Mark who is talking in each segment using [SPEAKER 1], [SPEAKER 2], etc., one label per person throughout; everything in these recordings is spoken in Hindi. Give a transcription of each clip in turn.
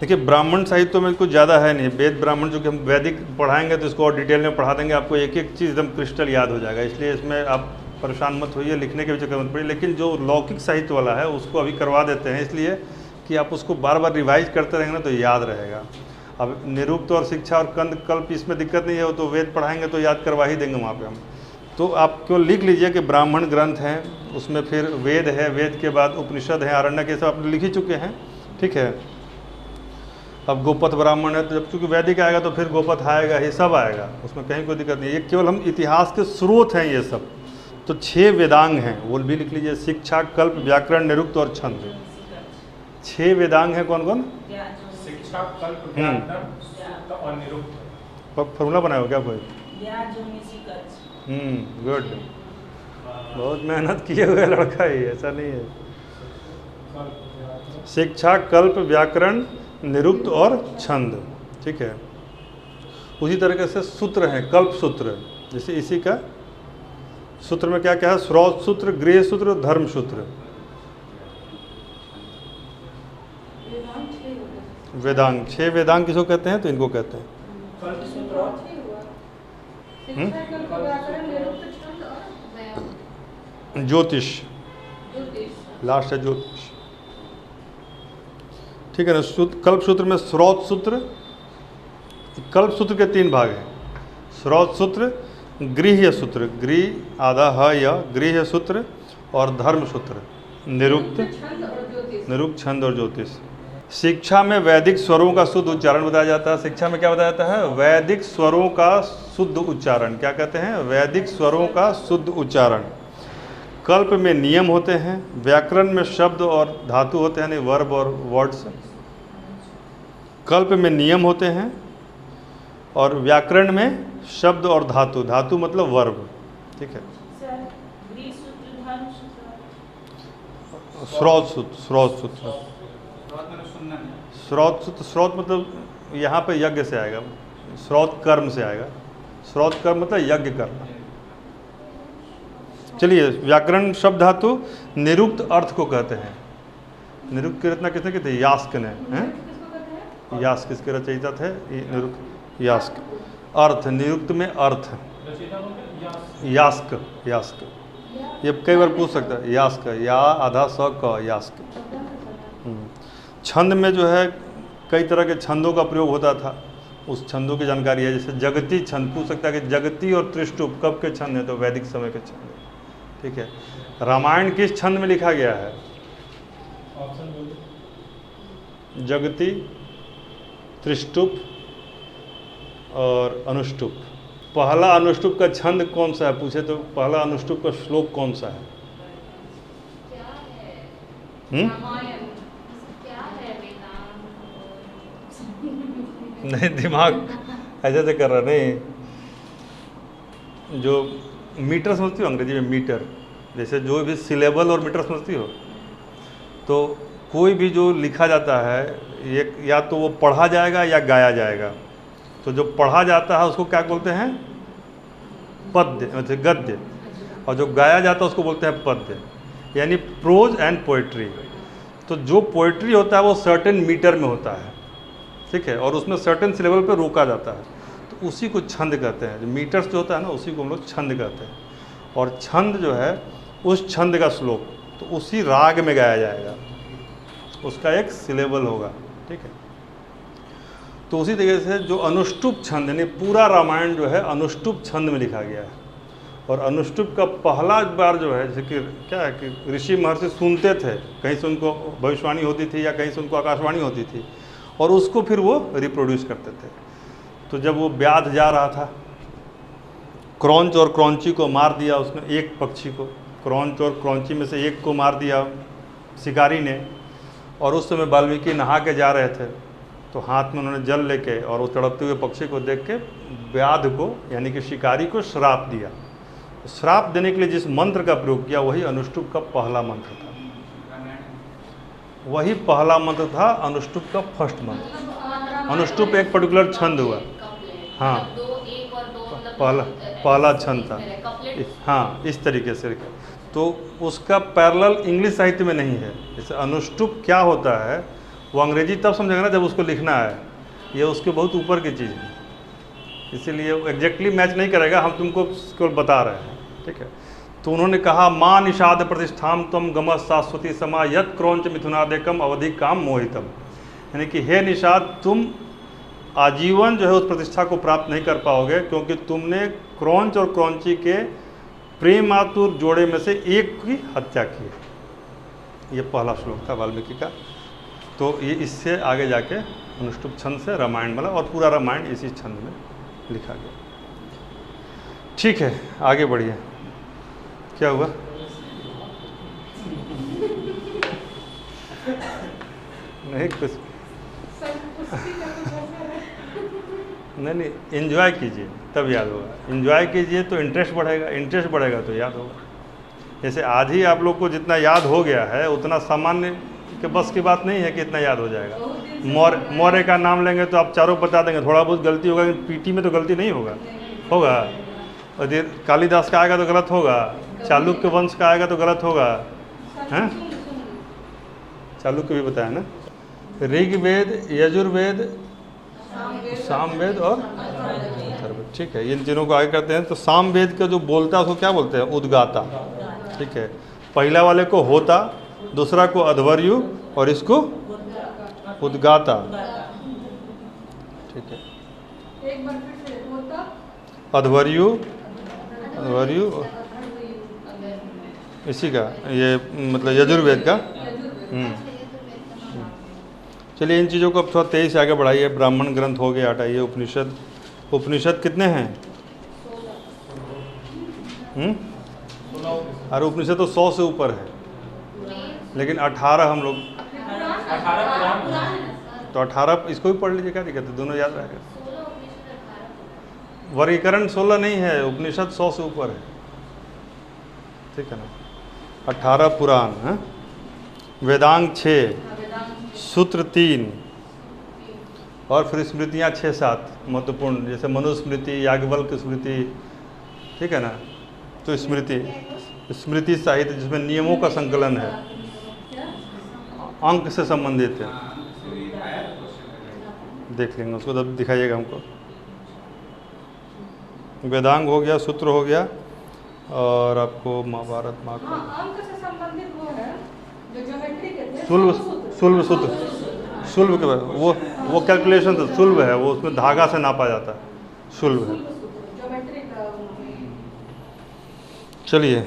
[SPEAKER 1] देखिए ब्राह्मण साहित्य में कुछ ज़्यादा है नहीं, वेद ब्राह्मण जो कि हम वैदिक पढ़ाएंगे तो इसको और डिटेल में पढ़ा देंगे, आपको एक एक चीज़ एकदम क्रिस्टल याद हो जाएगा, इसलिए इसमें आप परेशान मत होइए, लिखने के भी चक्कर मत पड़िए। लेकिन जो लौकिक साहित्य वाला है उसको अभी करवा देते हैं, इसलिए कि आप उसको बार बार रिवाइज करते रहेंगे ना तो याद रहेगा। अब निरुक्त और शिक्षा और कंद कल्प इसमें दिक्कत नहीं है, वो तो वेद पढ़ाएंगे तो याद करवा ही देंगे वहाँ पे हम। तो आप क्यों लिख लीजिए कि ब्राह्मण ग्रंथ हैं, उसमें फिर वेद है, वेद के बाद उपनिषद है, आरण्यक, ये सब आप लिख ही चुके हैं, ठीक है। अब गोपथ ब्राह्मण है, तो जब चूँकि वैदिक आएगा तो फिर गोपथ आएगा, ये सब आएगा, उसमें कहीं कोई दिक्कत नहीं। ये केवल हम इतिहास के स्रोत हैं ये सब। तो 6 वेदांग हैं, वो भी लिख लीजिए, शिक्षा, कल्प, व्याकरण, निरुक्त और छंद। 6 वेदांग हैं कौन कौन?
[SPEAKER 2] शिक्षा, कल्प, व्याकरण और निरुक्त।
[SPEAKER 1] फॉर्मूला बनाए हो क्या कोई? गुड, बहुत मेहनत किए हुए लड़का ही, ऐसा नहीं है। शिक्षा, कल्प, व्याकरण, निरुक्त और छंद, ठीक है। उसी तरीके से सूत्र हैं, कल्प सूत्र, जैसे इसी का सूत्र में क्या क्या है? श्रौत सूत्र, गृह सूत्र, धर्म सूत्र। वेदांग, 6 वेदांग किसको कहते हैं? तो इनको कहते हैं ज्योतिष, लास्ट है ज्योतिष, ठीक है ना। कल्प सूत्र में श्रौत सूत्र, कल्प सूत्र के 3 भाग हैं, श्रौत सूत्र, गृह्य सूत्र, गृह आधा ह या गृह्य सूत्र, और धर्म सूत्र, निरुक्त, छंद और ज्योतिष। शिक्षा में वैदिक स्वरों का शुद्ध उच्चारण बताया जाता है। शिक्षा में क्या बताया जाता है? वैदिक स्वरों का शुद्ध उच्चारण। क्या कहते हैं? वैदिक स्वरों का शुद्ध उच्चारण। कल्प में नियम होते हैं, व्याकरण में शब्द और धातु होते हैं, यानी वर्ब और वर्ड्स। कल्प में नियम होते हैं और व्याकरण में शब्द और धातु, धातु मतलब वर्ब, ठीक है। श्रौत सूत्र, श्रौत सूत्र, श्रौत सूत्र, श्रौत मतलब यहाँ पे यज्ञ से आएगा, श्रौत कर्म से आएगा, श्रौत कर्म मतलब यज्ञ करना। चलिए, व्याकरण शब्द धातु, निरुक्त अर्थ को कहते हैं। निरुक्त की रचना किसने की थी? यास्क ने, हैं? यास्क किसके रचयिता थे? निरुक्त, यास्क। अर्थ, निरुक्त में अर्थ, यास्क, यास्क, ये कई बार पूछ सकता है, यास्क, या आधा स क, यास्क। छंद में जो है कई तरह के छंदों का प्रयोग होता था, उस छंदों की जानकारी है। जैसे जगती छंद, पूछ सकता है कि जगती और त्रिष्टुप कब के छंद हैं? तो वैदिक समय के छंद हैं, ठीक है। रामायण किस छंद में लिखा गया है? जगती, त्रिष्टुप और अनुष्टुप। पहला अनुष्टुप का छंद कौन सा है पूछे तो? पहला अनुष्टुप का श्लोक कौन सा है? नहीं, दिमाग ऐसे से कर रहा नहीं। जो मीटर समझती हो अंग्रेजी में? मीटर, जैसे जो भी सिलेबल और मीटर समझती हो, तो कोई भी जो लिखा जाता है, ये या तो वो पढ़ा जाएगा या गाया जाएगा। तो जो पढ़ा जाता है उसको क्या बोलते हैं? पद्य, मतलब गद्य। और जो गाया जाता है उसको बोलते हैं पद्य, यानी प्रोज एंड पोइट्री। तो जो पोइट्री होता है वो सर्टेन मीटर में होता है, ठीक है, और उसमें सर्टेन सिलेबल पे रोका जाता है, तो उसी को छंद कहते हैं। जो मीटर्स जो होता है ना, उसी को हम लोग छंद कहते हैं। और छंद जो है, उस छंद का श्लोक तो उसी राग में गाया जाएगा, उसका एक सिलेबल होगा, ठीक है। तो उसी तरीके से जो अनुष्टुप छंद, यानी पूरा रामायण जो है अनुष्टुप छंद में लिखा गया है। और अनुष्टुप का पहला बार जो है, जैसे कि क्या है कि ऋषि महर्षि सुनते थे, कहीं से उनको भविष्यवाणी होती थी या कहीं से उनको आकाशवाणी होती थी, और उसको फिर वो रिप्रोड्यूस करते थे। तो जब वो व्याध जा रहा था, क्रौंच और क्रौंची को मार दिया उसने, एक पक्षी को, क्रौंच और क्रौंची में से एक को मार दिया शिकारी ने। और उस समय वाल्मीकि नहा के जा रहे थे, तो हाथ में उन्होंने जल लेके और वो तड़पते हुए पक्षी को देख के व्याध को, यानी कि शिकारी को श्राप दिया। श्राप देने के लिए जिस मंत्र का प्रयोग किया वही अनुष्टुप का पहला मंत्र था, वही पहला मंत्र था अनुष्टुप का फर्स्ट मंत्र। अनुष्टुप एक पर्टिकुलर छंद हुआ, हाँ, पहला छंद था, हाँ, इस तरीके से। तो उसका पैरेलल इंग्लिश साहित्य में नहीं है। जैसे अनुष्टुप क्या होता है, वो अंग्रेजी तब समझेगा ना जब उसको लिखना है, ये उसके बहुत ऊपर की चीज़ है, इसीलिए वो एग्जैक्टली मैच नहीं करेगा, हम तुमको केवल बता रहे हैं, ठीक है। तो उन्होंने कहा माँ निषाद प्रतिष्ठाम तम गम शाश्वती समा यत क्रौंच मिथुनादेकम अवधि काम मोहितम, यानी कि हे निषाद तुम आजीवन जो है उस प्रतिष्ठा को प्राप्त नहीं कर पाओगे, क्योंकि तुमने क्रौंच और क्रौंची के प्रेमातुर जोड़े में से एक की हत्या की। ये पहला श्लोक था वाल्मीकि का। तो ये इससे आगे जाके अनुष्टुप छंद से रामायण बना, और पूरा रामायण इसी छंद में लिखा गया। ठीक है, आगे बढ़िए। क्या हुआ? नहीं कुछ नहीं, एंजॉय कीजिए तब याद होगा। एंजॉय कीजिए तो इंटरेस्ट बढ़ेगा, इंटरेस्ट बढ़ेगा तो याद होगा। जैसे आज ही आप लोग को जितना याद हो गया है उतना सामान्य के बस की बात नहीं है कि इतना याद हो जाएगा। मौर्य का नाम लेंगे तो आप चारों बता देंगे, थोड़ा बहुत गलती होगा, लेकिन पीटी में तो गलती नहीं होगा। और कालिदास का आएगा तो गलत होगा, चालुक्य वंश का आएगा तो गलत होगा, हैं? चालुक्य भी बताया ना। ऋग्वेद, यजुर्वेद, सामवेद और अथर्ववेद, ठीक है। इन तीनों को आगे करते हैं। तो सामवेद का जो बोलता है उसको क्या बोलते हैं? उद्गाता, ठीक है। पहला वाले को होता, दूसरा को अध्वर्यु और इसको उद्गाता, ठीक है।
[SPEAKER 3] एक बार फिर से होता,
[SPEAKER 1] अध्वर्यु, अध्वर्यु इसी का, ये मतलब यजुर्वेद का। चलिए इन चीज़ों को अब थोड़ा तेज़ी से आगे बढ़ाइए। ब्राह्मण ग्रंथ हो गया, हटाइए। उपनिषद, उपनिषद कितने हैं? अरे उपनिषद तो 100 से ऊपर है, लेकिन 18 हम लोग,
[SPEAKER 2] 18
[SPEAKER 1] तो 18 इसको भी पढ़ लीजिए, क्या दिक्कत है, दोनों याद रहेगा। वर्गीकरण 16 नहीं है, उपनिषद 100 से ऊपर है, ठीक है ना। 18 पुराण है, वेदांग 6, सूत्र 3, और फिर स्मृतियाँ 6-7 महत्वपूर्ण, जैसे मनुस्मृति, याज्ञवल्क्य स्मृति, ठीक है ना। तो स्मृति, स्मृति साहित्य जिसमें नियमों का संकलन है, अंक से संबंधित है, देख लेंगे उसको, तब दिखाइएगा हमको। वेदांग हो गया, सूत्र हो गया, और आपको महाभारत,
[SPEAKER 3] अंक से संबंधित वो है जो ज्योमेट्री के थे,
[SPEAKER 1] सुल्भ, सुल्भ सूत्र, सुल्भ के वो कैलकुलेशन था, सुल्भ है वो, उसमें धागा से नापा जाता है, सुल्भ है।
[SPEAKER 3] ज्योमेट्री का।
[SPEAKER 1] चलिए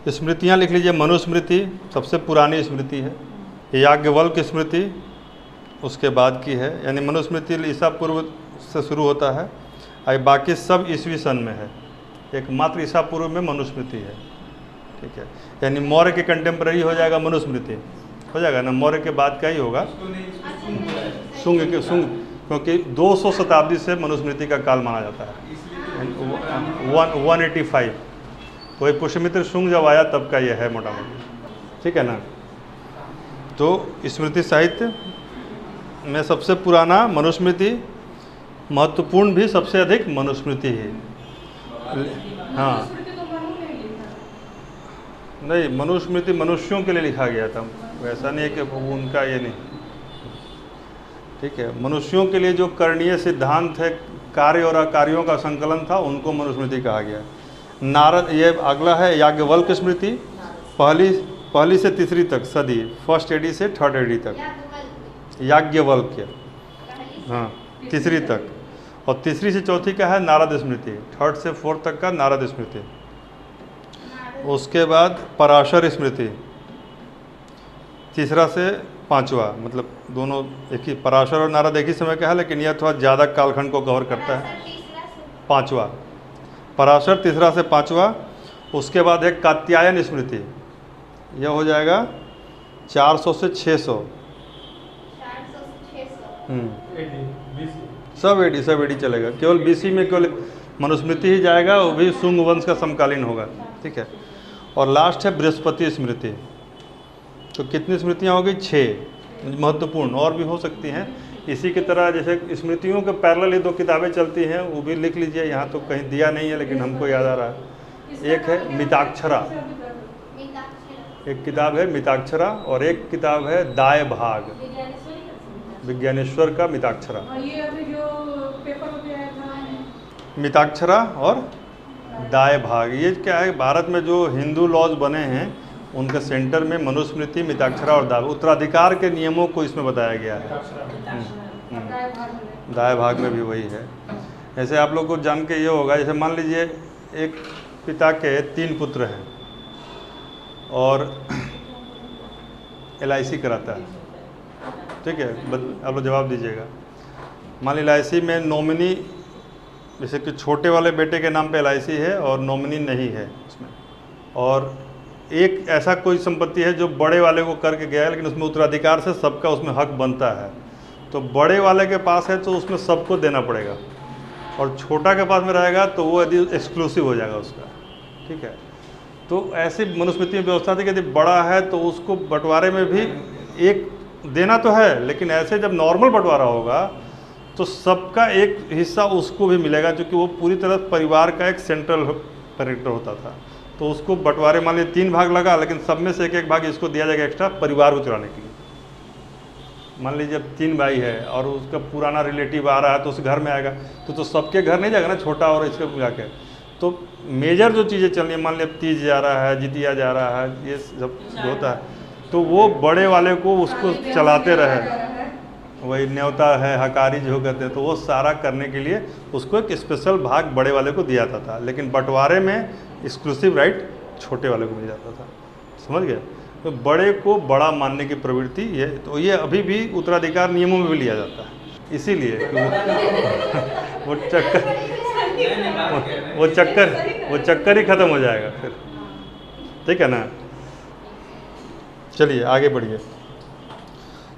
[SPEAKER 1] स्मृतियाँ लिख लीजिए। मनुस्मृति सबसे पुरानी स्मृति है, याज्ञवल्क्य स्मृति उसके बाद की है, यानी मनुस्मृति ईसा पूर्व से शुरू होता है, और बाकी सब ईसवी सन में है, एकमात्र ईसा पूर्व में मनुस्मृति है, ठीक है। यानी मौर्य के कंटेम्प्रेरी हो जाएगा, मनुस्मृति हो जाएगा ना, मौर्य के बाद का ही होगा, शुंग के, शुंग, क्योंकि 200 शताब्दी से मनुस्मृति का काल माना जाता है, 185, वही पुष्यमित्र शुंग जब आया तब का यह है मोटा मोटी, ठीक है ना। तो स्मृति साहित्य में सबसे पुराना मनुस्मृति, महत्वपूर्ण भी सबसे अधिक मनुस्मृति है। हाँ नहीं, मनुस्मृति मनुष्यों के लिए लिखा गया था, वैसा नहीं है कि उनका ये नहीं, ठीक है। मनुष्यों के लिए जो करणीय सिद्धांत है, कार्य और अकार्यों का संकलन था, उनको मनुस्मृति कहा गया। नारद, ये अगला है याज्ञवल्क्य स्मृति, पहली से तीसरी तक सदी, 1st AD से 3rd AD तक याज्ञवल्क्य, हाँ तीसरी तक, और तीसरी से चौथी का है नारद स्मृति, 3rd से 4th तक का नारद स्मृति। उसके बाद पराशर स्मृति, तीसरा से 5वां, मतलब दोनों एक ही, पराशर और नारद एक ही समय का है, लेकिन यह थोड़ा ज़्यादा कालखंड को कवर करता है। 5वां पराशर, तीसरा से 5वां। उसके बाद एक कात्यायन स्मृति, यह हो जाएगा 400 से 600, सब एडी चलेगा, केवल BC में केवल मनुस्मृति ही जाएगा, वो भी शुंग वंश का समकालीन होगा, ठीक है। और लास्ट है बृहस्पति स्मृति। तो कितनी स्मृतियाँ हो गई? 6 महत्वपूर्ण, और भी हो सकती हैं। इसी की तरह जैसे स्मृतियों के पैरेलल ही 2 किताबें चलती हैं, वो भी लिख लीजिए, यहाँ तो कहीं दिया नहीं है लेकिन हमको याद आ रहा है। एक है मिताक्षरा, एक किताब है मिताक्षरा और एक किताब है दाय भाग, विज्ञानेश्वर का मिताक्षरा।
[SPEAKER 3] और ये अभी जो पेपर में आया था
[SPEAKER 1] मिताक्षरा और दाय भाग, ये क्या है, भारत में जो हिंदू लॉज बने हैं उनके सेंटर में मनुस्मृति, मिताक्षरा और दाय, उत्तराधिकार के नियमों को इसमें बताया गया है। दाय भाग में भी वही है। ऐसे आप लोग को जान के ये होगा, जैसे मान लीजिए एक पिता के 3 पुत्र हैं और LIC कराता है, ठीक है, आप लोग जवाब दीजिएगा। मान ली LIC में नॉमिनी, जैसे कि छोटे वाले बेटे के नाम पे LIC है और नॉमिनी नहीं है उसमें, और एक ऐसा कोई संपत्ति है जो बड़े वाले को करके गया है लेकिन उसमें उत्तराधिकार से सबका उसमें हक बनता है, तो बड़े वाले के पास है तो उसमें सबको देना पड़ेगा, और छोटा के पास में रहेगा तो वो यदि एक्सक्लूसिव हो जाएगा उसका, ठीक है। तो ऐसी मनुस्मृति में व्यवस्था थी कि यदि बड़ा है तो उसको बंटवारे में भी एक देना तो है, लेकिन ऐसे जब नॉर्मल बंटवारा होगा तो सबका एक हिस्सा उसको भी मिलेगा, क्योंकि वो पूरी तरह परिवार का एक सेंट्रल कैरेक्टर होता था। तो उसको बंटवारे मान लीजिए 3 भाग लगा, लेकिन सब में से एक भाग इसको दिया जाएगा एक्स्ट्रा परिवार को चलाने के लिए। मान लीजिए अब 3 भाई है और उसका पुराना रिलेटिव आ रहा है तो उस घर में आएगा, तो सबके घर नहीं जाएगा ना, छोटा और इसके जाके। तो मेजर जो चीज़ें चल रही है, मान लीजिए तीज जा रहा है, जितिया जा रहा है, ये सब जो होता है, तो वो बड़े वाले को उसको चलाते रहे, वही न्योता है, हकारी जो कहते हैं, तो वो सारा करने के लिए उसको एक स्पेशल भाग बड़े वाले को दिया जाता था, लेकिन बंटवारे में एक्सक्लूसिव राइट छोटे वाले को मिल जाता था। समझ गए? तो बड़े को बड़ा मानने की प्रवृत्ति ये, तो ये अभी भी उत्तराधिकार नियमों में भी लिया जाता है, इसीलिए वो चक्कर ही खत्म हो जाएगा फिर, ठीक है ना। चलिए आगे बढ़िए।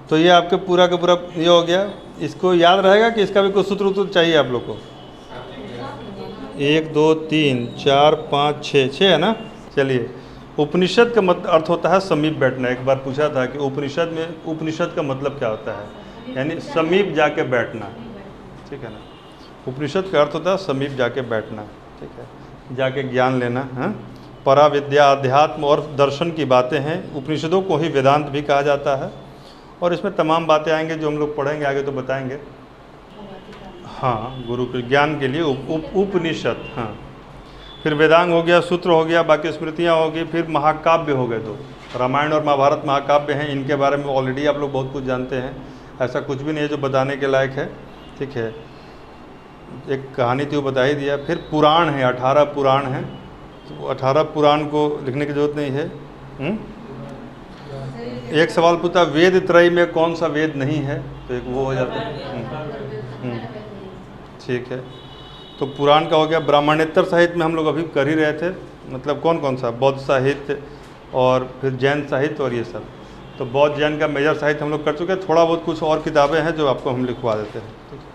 [SPEAKER 1] तो ये आपके पूरा का पूरा ये हो गया। इसको याद रहेगा कि इसका भी कोई सूत्र उत्र चाहिए आप लोग को? 1 2 3 4 5 6 है ना। चलिए, उपनिषद का मतलब अर्थ होता है समीप बैठना। एक बार पूछा था कि उपनिषद का मतलब क्या होता है, यानी समीप जाके बैठना, ठीक है ना। उपनिषद का अर्थ होता है समीप जाके बैठना, ठीक है, जाके ज्ञान लेना। हाँ, परा विद्या, अध्यात्म और दर्शन की बातें हैं। उपनिषदों को ही वेदांत भी कहा जाता है, और इसमें तमाम बातें आएंगे जो हम लोग पढ़ेंगे आगे तो बताएंगे। हाँ, गुरु के ज्ञान के लिए उपनिषद। हाँ, फिर वेदांग हो गया, सूत्र हो गया, बाकी स्मृतियाँ हो गई, फिर महाकाव्य हो गए। दो रामायण और महाभारत महाकाव्य हैं, इनके बारे में ऑलरेडी आप लोग बहुत कुछ जानते हैं, ऐसा कुछ भी नहीं है जो बताने के लायक है, ठीक है। एक कहानी थी वो बता ही दिया। फिर पुराण है, 18 पुराण हैं, तो 18 पुराण को लिखने की जरूरत नहीं है। एक सवाल पूछा वेद त्रय में कौन सा वेद नहीं है, तो एक वो हो जाता है। ठीक है, तो पुराण का हो गया। ब्राह्मणेतर साहित्य में हम लोग अभी कर ही रहे थे, मतलब कौन कौन सा, बौद्ध साहित्य और फिर जैन साहित्य और ये सब। तो बौद्ध जैन का मेजर साहित्य हम लोग कर चुके हैं। थोड़ा बहुत कुछ और किताबें हैं जो आपको हम लिखवा देते हैं, ठीक है।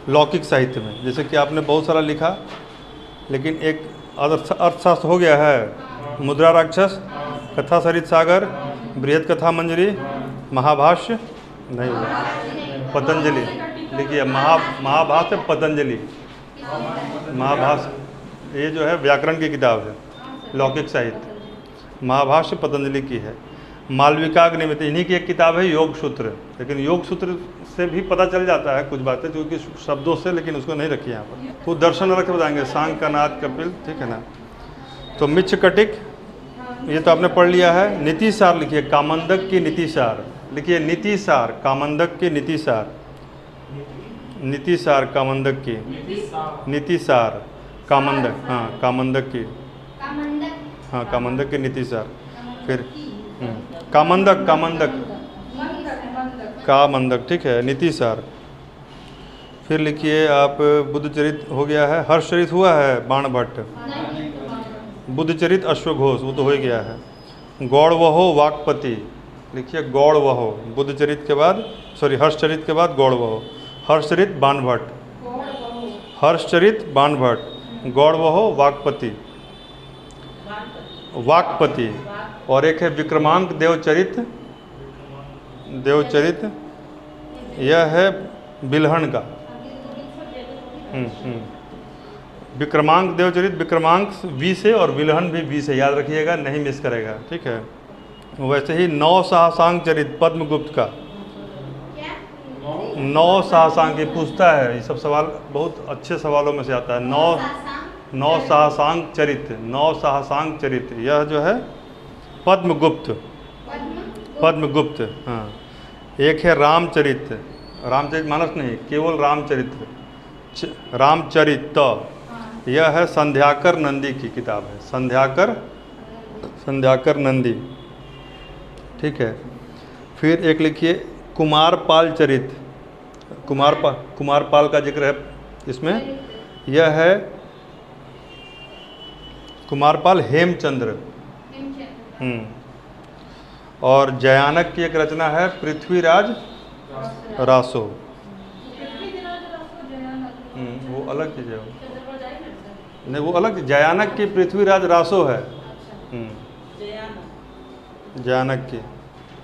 [SPEAKER 1] लौकिक साहित्य में जैसे कि आपने बहुत सारा लिखा, लेकिन एक अर्थशास्त्र हो गया है, मुद्रा राक्षस, कथा सरित सागर, बृहद कथा मंजरी, महाभाष्य नहीं, पतंजलि लिखिए, महाभाष्य पतंजलि। महाभाष्य ये जो है व्याकरण की किताब है, लौकिक साहित्य। महाभाष्य पतंजलि की है। मालविकाग्निमित इन्हीं की एक किताब है योग सूत्र, लेकिन योग सूत्र से भी पता चल जाता है कुछ बातें क्योंकि शब्दों से, लेकिन उसको नहीं रखी यहाँ पर। तो दर्शन रख बताएंगे, सांग कनाद कपिल, ठीक है ना। तो मिच्छ कटिक ये तो आपने पढ़ लिया है। नीतिसार लिखिए, कामंदक की नीतिसार लिखिए, नीतिसार कामंदक की नीतिसार, नीतिसार कामंदक की, नीतिसार कामंदक, हाँ कामंदक की, हाँ कामंदक की नीतिसार। फिर कामंदक, कामंदक, ठीक है, नीतिसार। फिर लिखिए आप बुद्धचरित हो गया है, हर्षचरित हुआ है बाणभट्ट, बुद्धचरित अश्वघोष वो तो हो ही गया है। गौड़वहो वाक्पति लिखिए, गौड़वहो बुद्धचरित के बाद, सॉरी हर्षचरित के बाद गौड़वहो, हर्षचरित बाणभट्ट, हर्षचरित बाणभट्ट, गौड़वहो वाक्पति, वाक्पति। और एक है विक्रमांक देवचरित, देवचरित यह है बिल्हण का। विक्रमांक देवचरित, विक्रमांक वी से और विलहन भी वी से, याद रखिएगा, नहीं मिस करेगा, ठीक है। वैसे ही नौ सहसांक चरित पद्मगुप्त का, नौ सहसांक, ये पूछता है, ये सब सवाल बहुत अच्छे सवालों में से आता है। नौ सहसांक चरित, नौ सहसांक चरित, यह जो है पद्मगुप्त, पद्मगुप्त, हाँ। एक है रामचरित, रामचरित मानस नहीं, केवल रामचरित्र, रामचरित, यह है संध्याकर नंदी की किताब है, संध्याकर नंदी, ठीक है। फिर एक लिखिए कुमारपाल चरित, कुमारपाल का जिक्र है इसमें, यह है कुमारपाल हेमचंद्र। और जयानक की एक रचना है पृथ्वीराज रासो, वो अलग चीज़ है, नहीं वो अलग, जयानक की पृथ्वीराज रासो है, जयानक की,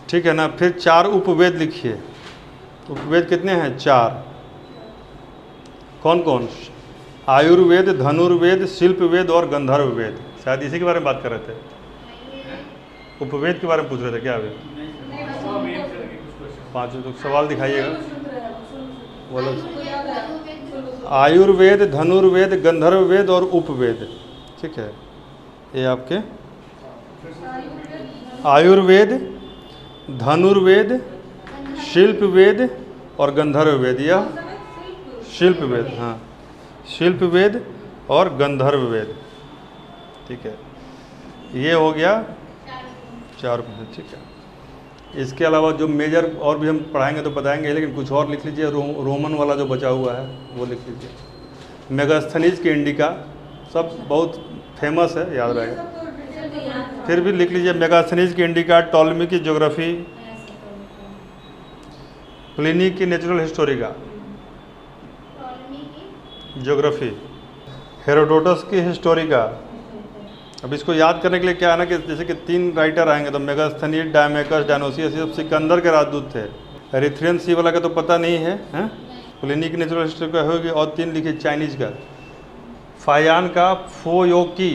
[SPEAKER 1] ठीक है ना। फिर 4 उपवेद लिखिए, उपवेद कितने हैं? 4। कौन कौन? आयुर्वेद, धनुर्वेद, शिल्पवेद और गंधर्व वेद। शायद इसी के बारे में बात कर रहे थे, उपवेद के बारे में पूछ रहे थे क्या अभी? 5 तो सवाल दिखाइएगा, बोलो। आयुर्वेद, धनुर्वेद, गंधर्व वेद और उपवेद, ठीक है। ये आपके आयुर्वेद, धनुर्वेद, शिल्पवेद और गंधर्व वेद, या शिल्पवेद, हाँ, शिल्पवेद और गंधर्व वेद, ठीक है। ये हो गया 4, ठीक है। इसके अलावा जो मेजर और भी हम पढ़ाएंगे तो बताएंगे, लेकिन कुछ और लिख लीजिए, रोमन वाला जो बचा हुआ है वो लिख लीजिए। मेगास्थनीज की इंडिका, सब बहुत फेमस है, याद रहेगा। फिर भी लिख लीजिए मेगास्थनीज की इंडिका, टॉलमी की ज्योग्राफी, प्लिनी की नेचुरल हिस्टोरिका ज्योग्राफी, हेरोडोटस की हिस्टोरिका। अब इसको याद करने के लिए क्या है ना कि जैसे कि 3 राइटर आएंगे, तो मेगास्थनीज, डायमेकस, डायनोसियस, ये सब सिकंदर के राजदूत थे। एरिथ्रियन सी वाला का तो पता नहीं है, हैं? प्लिनी की नेचुरल हिस्टोरिका होगी। और 3 लिखिए चाइनीज का, फायान का फोयोकी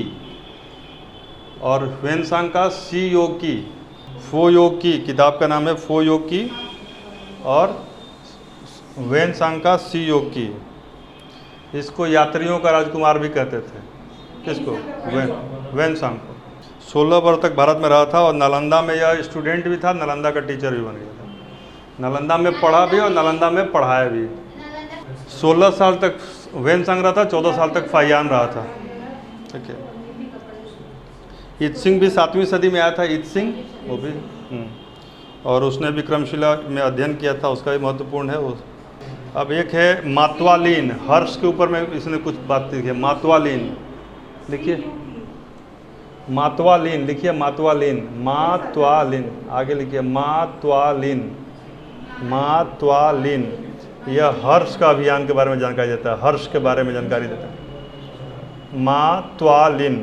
[SPEAKER 1] और वेनसांग का सीयोकी। फोयोकी किताब का नाम है, फोयोकी, और वेनसांग का सीयोकी। इसको यात्रियों का राजकुमार भी कहते थे, किसको? वेनसांग को। 16 वर्ष तक भारत में रहा था और नालंदा में यह स्टूडेंट भी था, नालंदा का टीचर भी बन गया था। नालंदा में पढ़ा भी और नालंदा में पढ़ाया भी। 16 साल तक वेनसांग रहा था, 14 साल तक फायान रहा था, ठीक है। ईत्सिंग भी 7वीं सदी में आया था, ईत्सिंग वो भी, और उसने विक्रमशिला में अध्ययन किया था, उसका भी महत्वपूर्ण है वो। अब एक है मातवालीन, हर्ष के ऊपर में इसने कुछ बात लिखी है, मातवालीन लिखिए, मातवालीन लिखिए, मातवालीन, मातवालीन, आगे लिखिए मातवालीन, मातवालीन। यह हर्ष का अभियान के बारे में जानकारी देता है, हर्ष के बारे में जानकारी देता है, मातवालीन।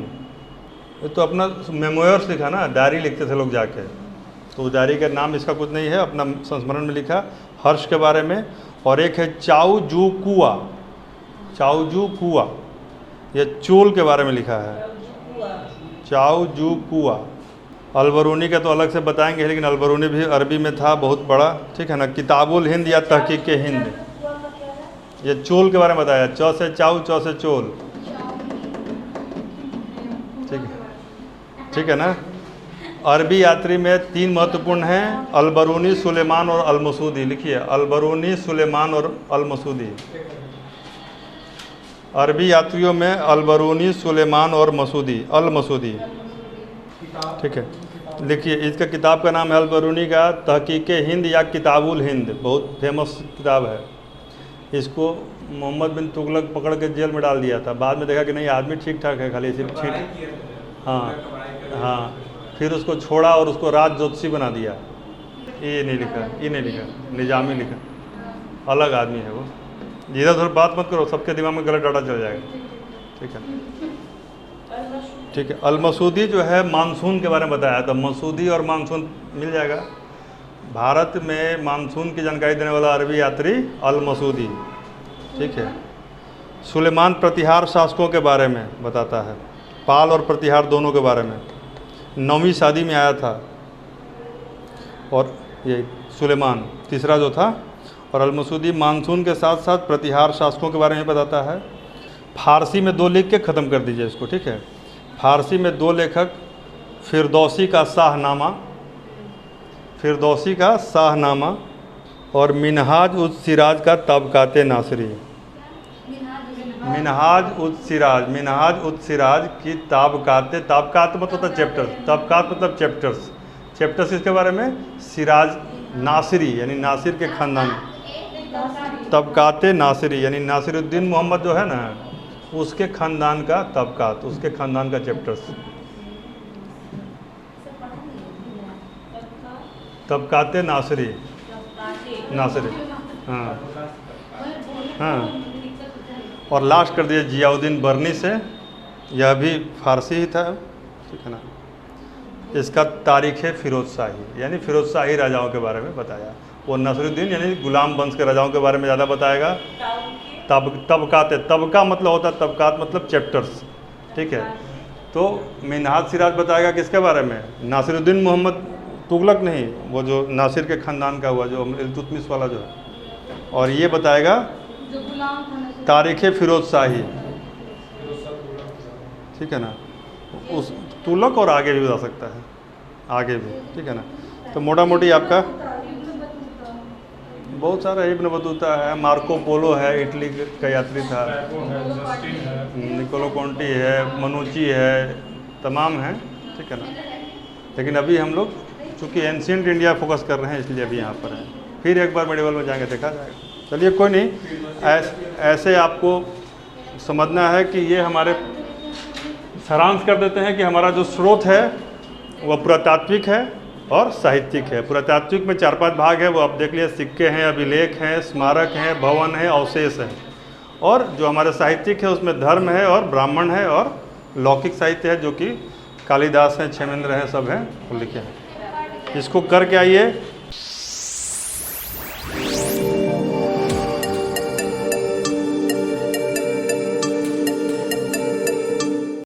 [SPEAKER 1] ये तो अपना मेमोयर्स लिखा ना, डायरी लिखते थे लोग जाके, तो डायरी का नाम इसका कुछ नहीं है, अपना संस्मरण में लिखा हर्ष के बारे में। और एक है चाओजू कुआ, चाओजू कुआ, यह चोल के बारे में लिखा है, चाओजू कुआ। अलबरूनी का तो अलग से बताएंगे, लेकिन अलबरूनी भी अरबी में था, बहुत बड़ा, ठीक है ना। किताबुल हिंद या तहकीक हिंद, ये चोल के बारे में बताया, च से चाऊ, च से चोल, ठीक है ना। अरबी यात्री में 3 महत्वपूर्ण हैं, अलबरूनी, सुलेमान और अलमसूदी। लिखिए अलबरूनी, सुलेमान और अलमसूदी। अरबी यात्रियों में अलबरूनी, सुलेमान और मसूदी, अलमसूदी, ठीक है। लिखिए इसका किताब का नाम है अलबरूनी का तहकीक हिंद या किताबुल हिंद, बहुत फेमस किताब है। इसको मोहम्मद बिन तुगलक पकड़ के जेल में डाल दिया था, बाद में देखा कि नहीं आदमी ठीक ठाक है, खाली सिर्फ ठीक, हाँ, फिर उसको छोड़ा और उसको राज ज्योतिषी बना दिया। ये नहीं लिखा, ये नहीं लिखा, निजामी लिखा, अलग आदमी है वो। इधर उधर बात मत करो, सबके दिमाग में गलत डाटा चल जाएगा, ठीक है, ठीक है। अलमसूदी जो है मानसून के बारे में बताया था, मसूदी और मानसून मिल जाएगा। भारत में मानसून की जानकारी देने वाला अरबी यात्री अलमसूदी, ठीक है। सुलेमान प्रतिहार शासकों के बारे में बताता है, पाल और प्रतिहार दोनों के बारे में। 9वीं शादी में आया था, और ये सुलेमान तीसरा जो था। और अल-मसूदी मानसून के साथ साथ प्रतिहार शासकों के बारे में बताता है। फारसी में 2 लिख के ख़त्म कर दीजिए इसको, ठीक है। फारसी में 2 लेखक, फिरदौसी का शाहनामा, फिरदौसी का शाहनामा और मिनहाज उस सिराज का तबकाते नासरी। मिनहाज उद सिराज की ताबकात, ताबकात मतलब होता है चैप्टर, ताबकात मतलब चैप्टर्स। चैप्टर्स इसके बारे में, सिराज नासिरी यानी नासिर के ख़ानदान, तबकात नासिरी यानी नासिरुद्दीन मोहम्मद जो है ना, उसके ख़ानदान का तबकात, उसके ख़ानदान का चैप्टर्स, तबकात नासिरी, हाँ हाँ। और लास्ट कर दिए जियाउद्दीन बर्नी से, यह भी फारसी ही था, ठीक है ना। इसका तारीख़ फ़िरोज़ शाही यानी फ़िरोज़ शाही राजाओं के बारे में बताया। वो नसरुद्दीन यानी गुलाम वंश के राजाओं के बारे में ज़्यादा बताएगा। तबकात, तबका मतलब होता है, तबकात मतलब चैप्टर्स, ठीक है। तो मिनहाज सिराज बताएगा किसके बारे में, नासिरुद्दीन मोहम्मद, तुगलक नहीं, वो जो नासिर के ख़ानदान का हुआ, जो इल्तुतमिश वाला जो है। और ये बताएगा तारीख़ फ़िरोज़ शाही, ठीक है ना। उस तुगलक और आगे भी बता सकता है, आगे भी, ठीक है ना। तो मोटा मोटी आपका बहुत सारा, इब्न बतूता है, मार्को पोलो है, इटली का यात्री था, निकोलो कोंटी है, मनुची है, तमाम हैं, ठीक है ना। लेकिन अभी हम लोग चूँकि एंशिएंट इंडिया फोकस कर रहे हैं, इसलिए अभी यहाँ पर हैं। फिर एक बार मेडिवल में जाएंगे, देखा जाएगा। चलिए कोई नहीं, ऐसे आपको समझना है कि ये हमारे, सारांश कर देते हैं कि हमारा जो स्रोत है वह पुरातात्विक है और साहित्यिक है। पुरातात्विक में 4-5 भाग है, वो आप देख लिए, सिक्के हैं, अभिलेख हैं, स्मारक हैं, भवन है, अवशेष हैं। और जो हमारे साहित्यिक है उसमें धर्म है और ब्राह्मण है और लौकिक साहित्य है, जो कि कालिदास हैं, क्षेमेंद्र हैं, सब हैं, वो लिखे हैं। इसको करके आइए।